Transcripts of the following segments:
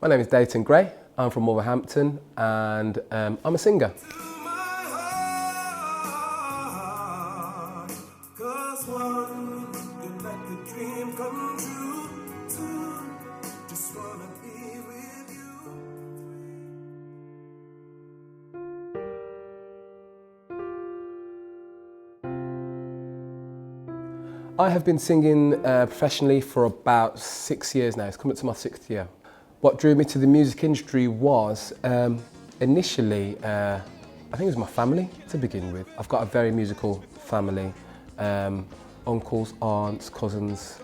My name is Dayton Gray, I'm from Wolverhampton and I'm a singer. I have been singing professionally for about 6 years now. It's coming up to my 6th year. What drew me to the music industry was initially, I think it was my family to begin with. I've got a very musical family. Uncles, aunts, cousins,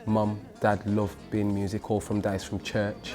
mum, dad love being music, all from days from church.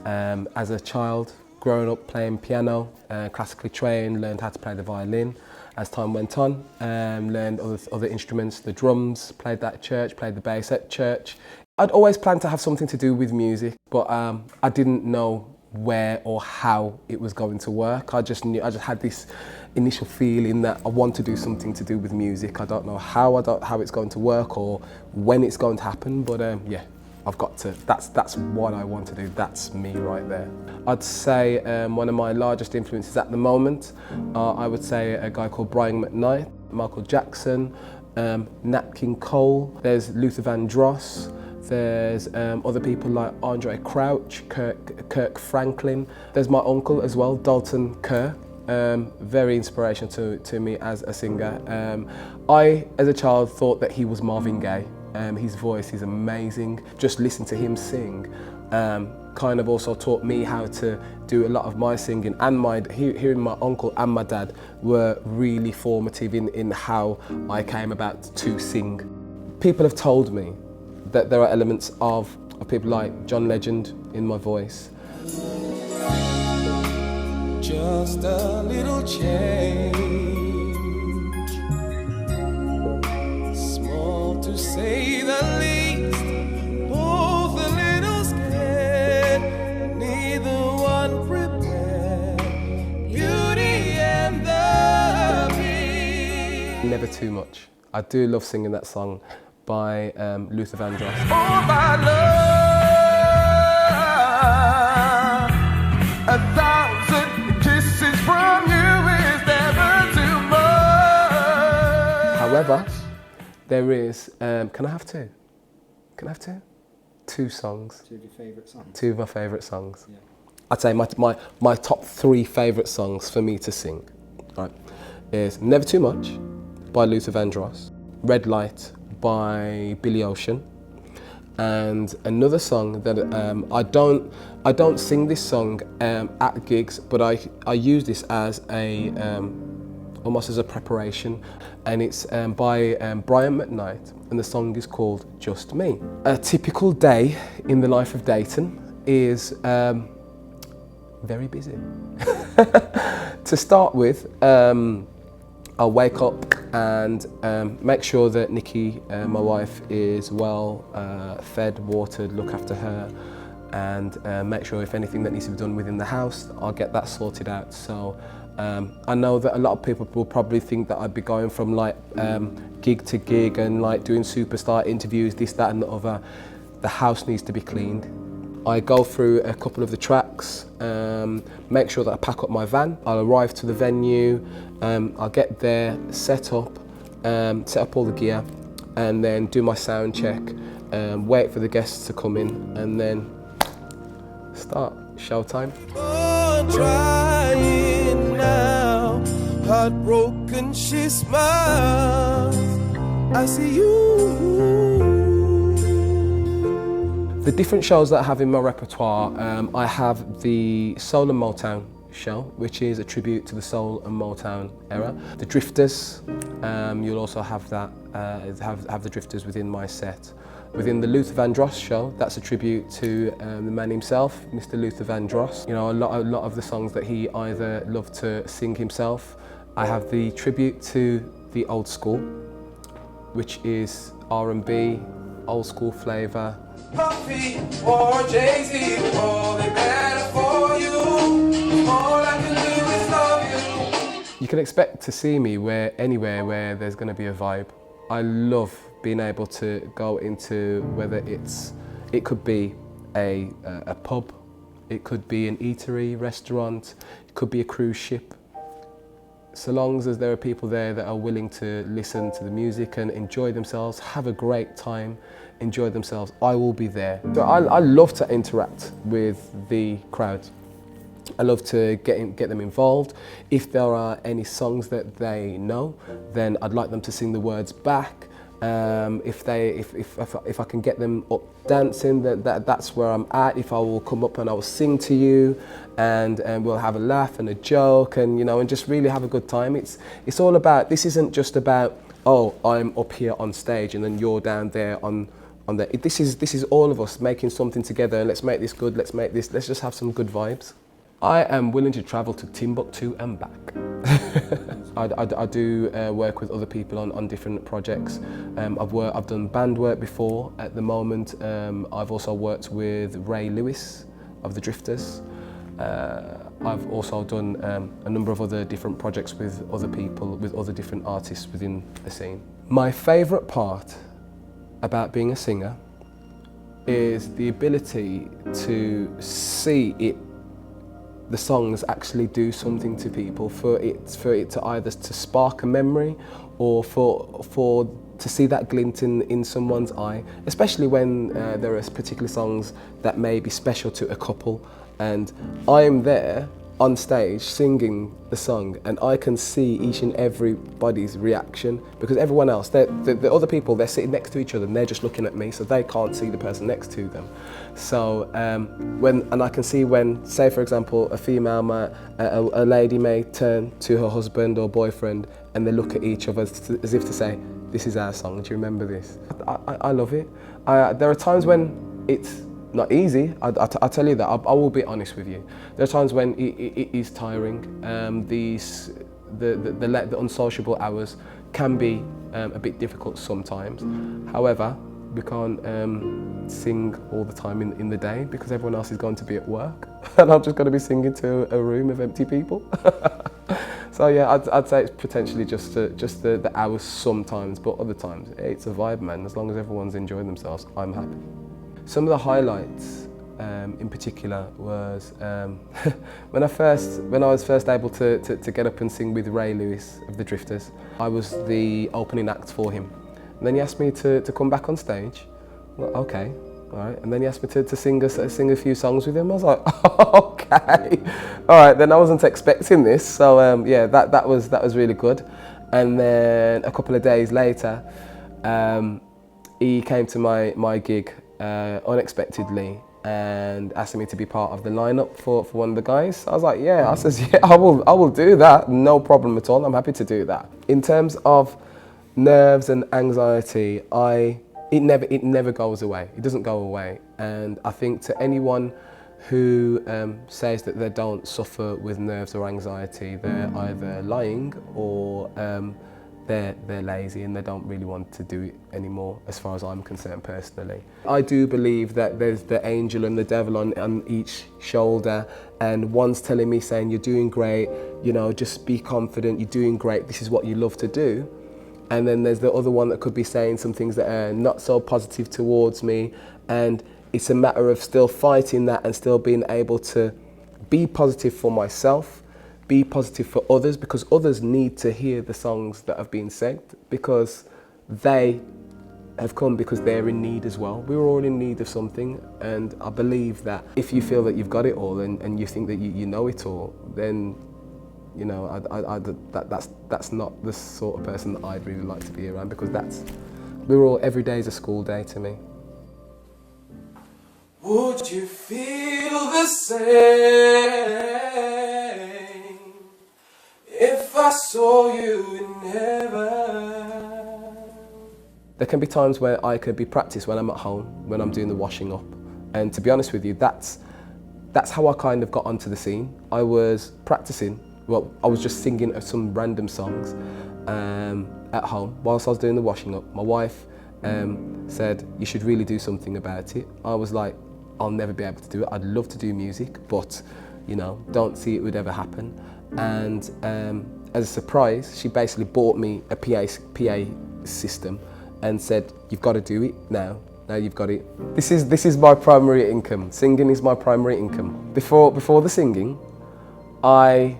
As a child, growing up playing piano, classically trained, learned how to play the violin. As time went on, learned other instruments, the drums, played that at church, played the bass at church. I'd always planned to have something to do with music, but I didn't know where or how it was going to work. I just had this initial feeling that I want to do something to do with music. I don't know how it's going to work or when it's going to happen, but yeah. I've got to, that's what I want to do, that's me right there. I'd say one of my largest influences at the moment, I would say a guy called Brian McKnight, Michael Jackson, Nat King Cole, there's Luther Vandross, there's other people like Andre Crouch, Kirk Franklin, there's my uncle as well, Dalton Kerr. Very inspirational to me as a singer. I, as a child, thought that he was Marvin Gaye. His voice is amazing. Just listen to him sing kind of also taught me how to do a lot of my singing, and hearing my uncle and my dad were really formative in how I came about to sing. People have told me that there are elements of people like John Legend in my voice. Just a little change, small to say the least, both a little scared, neither one prepared, beauty and the beast. Never Too Much. I do love singing that song by Luther Vandross. Oh my love, 1,000 kisses from you is never too much. However, there is, can I have two? Can I have two? Two songs. Two of your favourite songs? Two of my favourite songs. Yeah. I'd say my top 3 favourite songs for me to sing, right, is Never Too Much by Luther Vandross, Red Light by Billy Ocean, and another song that I don't sing this song at gigs, but I use this as a almost as a preparation, and it's by Brian McKnight, and the song is called Just Me. A typical day in the life of Dayton is very busy. To start with, I'll wake up and make sure that Nikki, my wife, is well fed, watered, look after her, and make sure if anything that needs to be done within the house, I'll get that sorted out. So I know that a lot of people will probably think that I'd be going from like gig to gig and like doing superstar interviews, this, that and the other. The house needs to be cleaned. I go through a couple of the tracks, make sure that I pack up my van. I'll arrive to the venue, I'll get there, set up all the gear, and then do my sound check, wait for the guests to come in, and then start showtime. Oh, trying now, heartbroken she smiles, I see you. The different shows that I have in my repertoire, I have the Soul and Motown show, which is a tribute to the Soul and Motown era. The Drifters, you'll also have that, have the Drifters within my set. Within the Luther Vandross show, that's a tribute to the man himself, Mr. Luther Vandross. You know, a lot of the songs that he either loved to sing himself. I have the tribute to the old school, which is R&B, old school flavour. Puffy or Jay-Z, all they better for you. All I can do is love you. You can expect to see me anywhere where there's going to be a vibe. I love being able to go into whether it could be a pub, it could be an eatery, restaurant, it could be a cruise ship. So long as there are people there that are willing to listen to the music and enjoy themselves, have a great time, enjoy themselves, I will be there. So I love to interact with the crowd. I love to get them involved. If there are any songs that they know, then I'd like them to sing the words back. If I can get them up dancing, that's where I'm at. If I will come up and I will sing to you, and we'll have a laugh and a joke, and and just really have a good time. It's all about. This isn't just about, oh, I'm up here on stage and then you're down there on the. This is all of us making something together, and let's make this good. Let's just have some good vibes. I am willing to travel to Timbuktu and back. I do work with other people on different projects. I've done band work before. At the moment, I've also worked with Ray Lewis of the Drifters. I've also done a number of other different projects with other people, with other different artists within the scene. My favourite part about being a singer is the ability to see the songs actually do something to people, for it to either to spark a memory or for to see that glint in someone's eye, especially when there are particular songs that may be special to a couple, and I am there on stage singing the song, and I can see each and everybody's reaction, because everyone else, the other people, they're sitting next to each other and they're just looking at me, so they can't see the person next to them. So and I can see when, say for example, a female, a lady may turn to her husband or boyfriend and they look at each other as if to say, this is our song, do you remember this? I love it. There are times when it's not easy, I tell you that, I will be honest with you. There are times when it is tiring. The unsociable hours can be a bit difficult sometimes. However, we can't sing all the time in the day because everyone else is going to be at work and I'm just going to be singing to a room of empty people. So yeah, I'd say it's potentially just the hours sometimes, but other times it's a vibe, man. As long as everyone's enjoying themselves, I'm happy. Some of the highlights in particular was when I was first able to get up and sing with Ray Lewis of the Drifters. I was the opening act for him. And then he asked me to come back on stage. Well, okay, all right. And then he asked me to sing a few songs with him. I was like, okay, all right. Then I wasn't expecting this, so yeah, that was really good. And then a couple of days later, he came to my gig unexpectedly and asked me to be part of the lineup for one of the guys. I was like, yeah. I says, yeah, I will do that. No problem at all. I'm happy to do that. In terms of nerves and anxiety, it never goes away. It doesn't go away. And I think to anyone who says that they don't suffer with nerves or anxiety, they're either lying or they're lazy and they don't really want to do it anymore, as far as I'm concerned personally. I do believe that there's the angel and the devil on each shoulder, and one's telling me saying, you're doing great, just be confident, you're doing great, this is what you love to do. And then there's the other one that could be saying some things that are not so positive towards me, and it's a matter of still fighting that and still being able to be positive for myself, be positive for others, because others need to hear the songs that have been said, because they have come because they're in need as well. We're all in need of something, and I believe that if you feel that you've got it all and you think that you know it all, then that's not the sort of person that I'd really like to be around, because every day is a school day to me. Would you feel the same if I saw you in heaven? There can be times where I could be practiced when I'm at home, when I'm doing the washing up. And to be honest with you, that's how I kind of got onto the scene. I was practicing. Well, I was just singing some random songs at home whilst I was doing the washing up. My wife said, you should really do something about it. I was like, I'll never be able to do it. I'd love to do music, but don't see it would ever happen. And as a surprise, she basically bought me a PA system and said, you've got to do it now. Now you've got it. This is my primary income. Singing is my primary income. Before the singing, I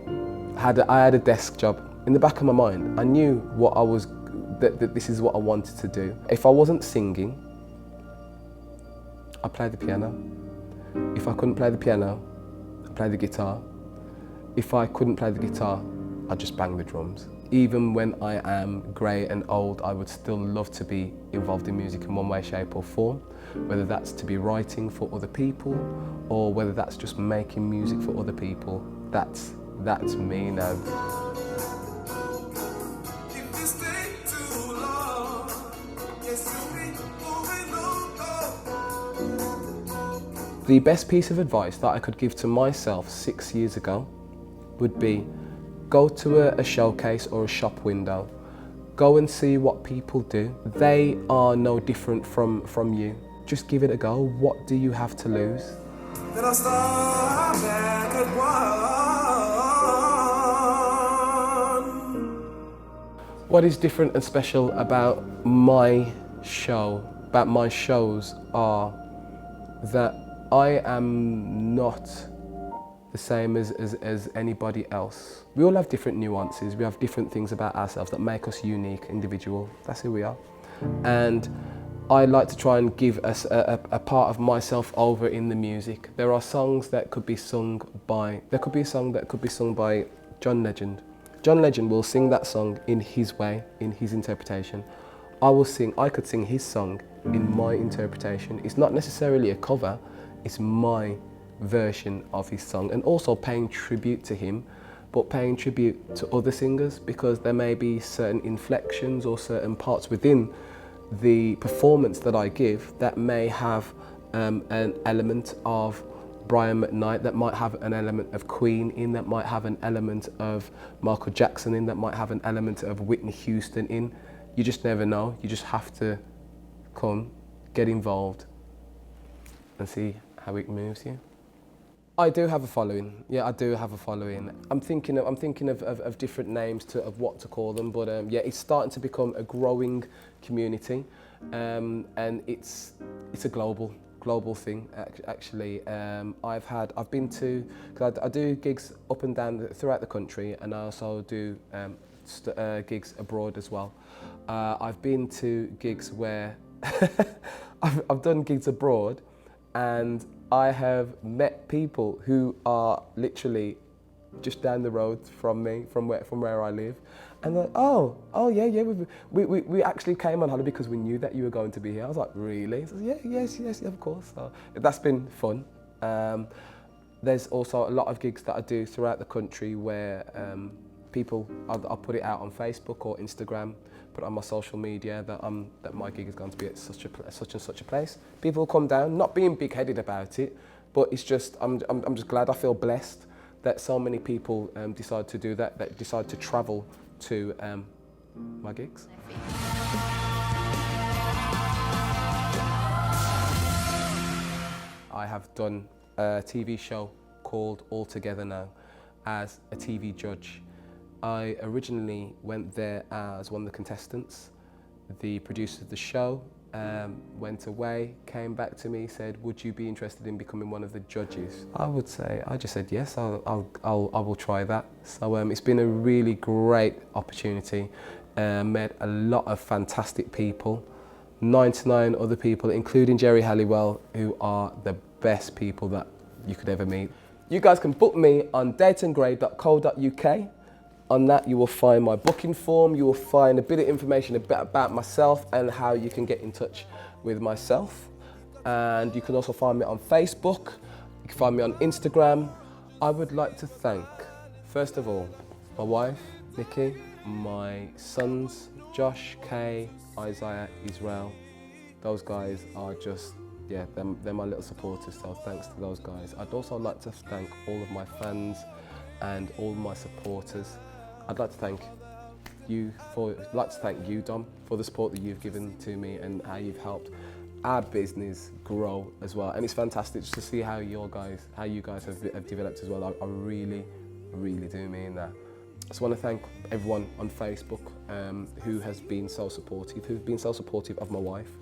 had a desk job. In the back of my mind, I knew that this is what I wanted to do. If I wasn't singing, I played the piano. If I couldn't play the piano, I played the guitar. If I couldn't play the guitar, I just bang the drums. Even when I am grey and old, I would still love to be involved in music in one way, shape or form, whether that's to be writing for other people or whether that's just making music for other people. That's me now. The best piece of advice that I could give to myself 6 years ago would be, go to a showcase or a shop window. Go and see what people do. They are no different from you. Just give it a go. What do you have to lose? Then I start back at one. What is different and special about my shows are that I am not the same as anybody else. We all have different nuances, we have different things about ourselves that make us unique, individual. That's who we are. And I like to try and give us a part of myself over in the music. There are songs that could be sung by, there could be a song that could be sung by John Legend. John Legend will sing that song in his way, in his interpretation. I could sing his song in my interpretation. It's not necessarily a cover, it's my version of his song, and also paying tribute to him, but paying tribute to other singers, because there may be certain inflections or certain parts within the performance that I give that may have an element of Brian McKnight, that might have an element of Queen in, that might have an element of Michael Jackson in, that might have an element of Whitney Houston in. You just never know. You just have to come, get involved and see how it moves you. I do have a following. Yeah, I do have a following. I'm thinking of different names of what to call them, but yeah, it's starting to become a growing community, and it's a global thing actually. I've been to, cause I do gigs up and down throughout the country, and I also do gigs abroad as well. I've been to gigs where I've done gigs abroad, and I have met people who are literally just down the road from me, from where I live, and they're like, oh yeah, we actually came on holiday because we knew that you were going to be here. I was like, really? So, yeah, yes, of course. So that's been fun. There's also a lot of gigs that I do throughout the country where I'll put it out on Facebook or Instagram, put it on my social media that my gig is going to be at such and such a place. People will come down, not being big-headed about it, but it's just I'm just glad. I feel blessed that so many people decide to do that decide to travel to my gigs. I have done a TV show called All Together now as a TV judge. I originally went there as one of the contestants. The producer of the show went away, came back to me, said, would you be interested in becoming one of the judges? I just said yes, I will try that. So it's been a really great opportunity. Met a lot of fantastic people, 99 other people, including Jerry Halliwell, who are the best people that you could ever meet. You guys can book me on daytongray.co.uk. On that, you will find my booking form, you will find a bit of information about myself and how you can get in touch with myself. And you can also find me on Facebook, you can find me on Instagram. I would like to thank, first of all, my wife, Nikki, my sons, Josh, Kay, Isaiah, Israel. Those guys are just, yeah, they're my little supporters, so thanks to those guys. I'd also like to thank all of my fans and all of my supporters. I'd like to thank you, Dom, for the support that you've given to me and how you've helped our business grow as well. And it's fantastic just to see how you guys have developed as well. I really, really do mean that. just want to thank everyone on Facebook who has been so supportive, who've been so supportive of my wife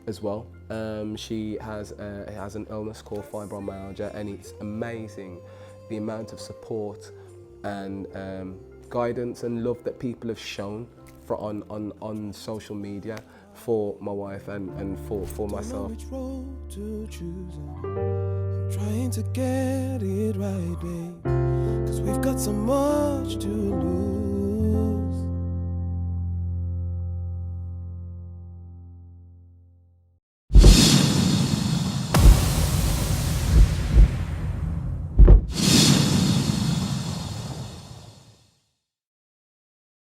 as well. She has an illness called fibromyalgia, and it's amazing the amount of support and guidance and love that people have shown on social media for my wife and for myself. Which road to choose? I'm trying to get it right, babe, 'cause we've got so much to lose.